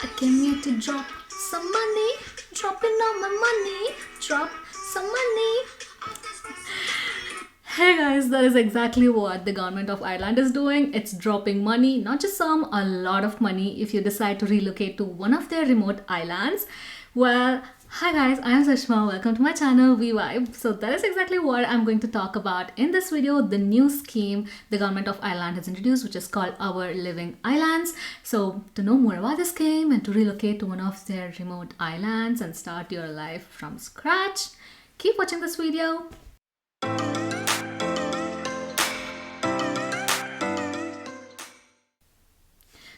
I came here to drop some money, dropping all my money, drop some money. Hey guys, that is exactly what the government of Ireland is doing. It's dropping money, not just some, a lot of money if you decide to relocate to one of their remote islands. Well, hi guys, I am Sushma. Welcome to my channel, VVibe. So that is exactly what I'm going to talk about in this video, the new scheme the government of Ireland has introduced, which is called Our Living Islands. So to know more about this scheme and to relocate to one of their remote islands and start your life from scratch, keep watching this video.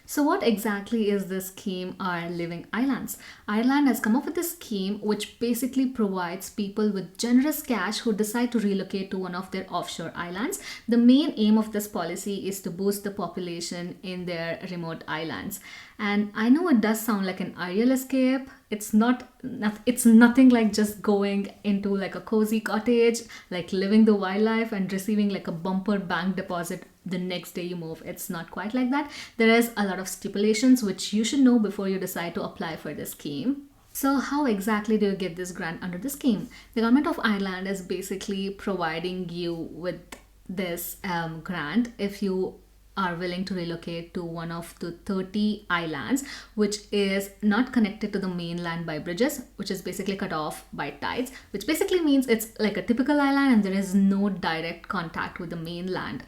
So what exactly is this scheme, Our Living Islands? Ireland has come up with a scheme which basically provides people with generous cash who decide to relocate to one of their offshore islands. The main aim of this policy is to boost the population in their remote islands. And I know it does sound like an ideal escape. It's nothing like just going into like a cozy cottage, like living the wildlife and receiving like a bumper bank deposit the next day you move. It's not quite like that. There is a lot of stipulations which you should know before you decide to apply for this scheme. So how exactly do you get this grant under the scheme? The government of Ireland is basically providing you with this grant if you are willing to relocate to one of the 30 islands which is not connected to the mainland by bridges, which is basically cut off by tides, which basically means it's like a typical island and there is no direct contact with the mainland.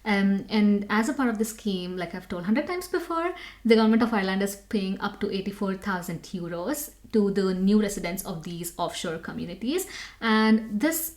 And as a part of the scheme, like I've told 100 times before, the government of Ireland is paying up to 84,000 euros to the new residents of these offshore communities. And this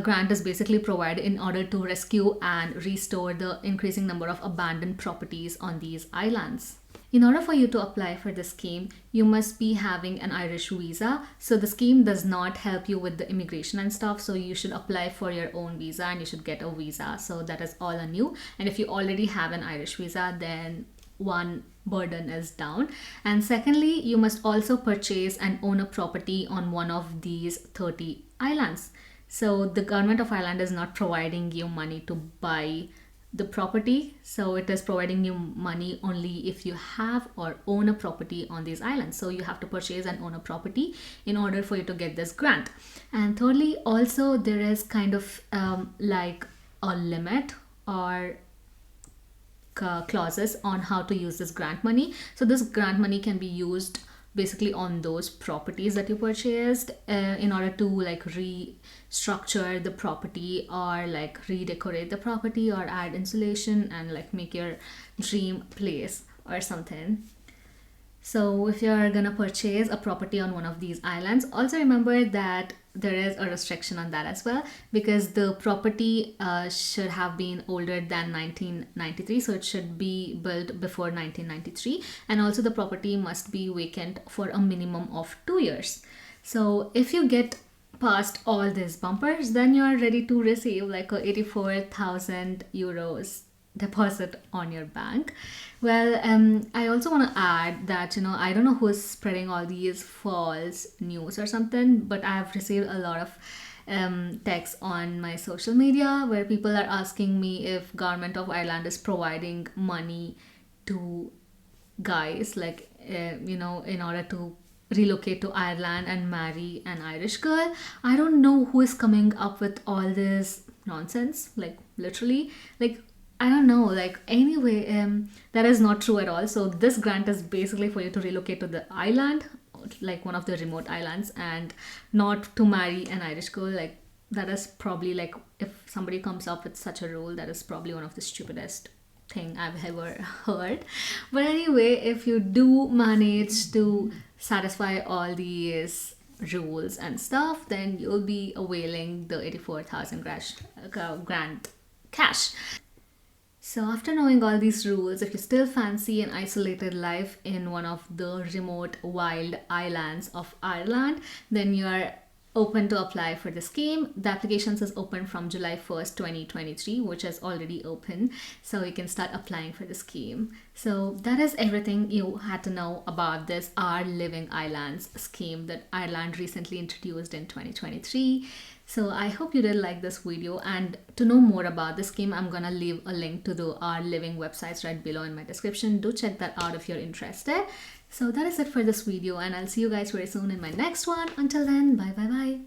grant is basically provided in order to rescue and restore the increasing number of abandoned properties on these islands. In order for you to apply for the scheme, you must be having an Irish visa. So the scheme does not help you with the immigration and stuff. So you should apply for your own visa and you should get a visa. So that is all on you. And if you already have an Irish visa, then one burden is down. And secondly, you must also purchase and own a property on one of these 30 islands. So the government of Ireland is not providing you money to buy the property, so it is providing you money only if you have or own a property on these islands. So you have to purchase and own a property in order for you to get this grant. And thirdly, also there is kind of like a limit or clauses on how to use this grant money. So this grant money can be used basically on those properties that you purchased in order to like restructure the property or like redecorate the property or add insulation and like make your dream place or something. So if you're gonna purchase a property on one of these islands, also remember that there is a restriction on that as well, because the property should have been older than 1993, so it should be built before 1993, and also the property must be vacant for a minimum of 2 years. So if you get past all these bumpers, then you are ready to receive like a 84,000 euros deposit on your bank. Well, I also want to add that, I don't know who's spreading all these false news or something, but I have received a lot of texts on my social media where people are asking me if government of Ireland is providing money to guys like in order to relocate to Ireland and marry an Irish girl. I don't know who is coming up with all this nonsense, like literally, like I don't know, like anyway, that is not true at all. So this grant is basically for you to relocate to the island, like one of the remote islands, and not to marry an Irish girl. Like that is probably like, if somebody comes up with such a rule, that is probably one of the stupidest thing I've ever heard. But anyway, if you do manage to satisfy all these rules and stuff, then you'll be availing the 84,000 grant cash. So after knowing all these rules, if you still fancy an isolated life in one of the remote wild islands of Ireland, then you are open to apply for the scheme. The applications is open from July 1st, 2023, which is already open. So you can start applying for the scheme. So that is everything you had to know about this Our Living Islands scheme that Ireland recently introduced in 2023. So I hope you did like this video, and to know more about the scheme, I'm gonna leave a link to the Our Living websites right below in my description. Do check that out if you're interested. So that is it for this video, and I'll see you guys very soon in my next one. Until then, bye bye bye.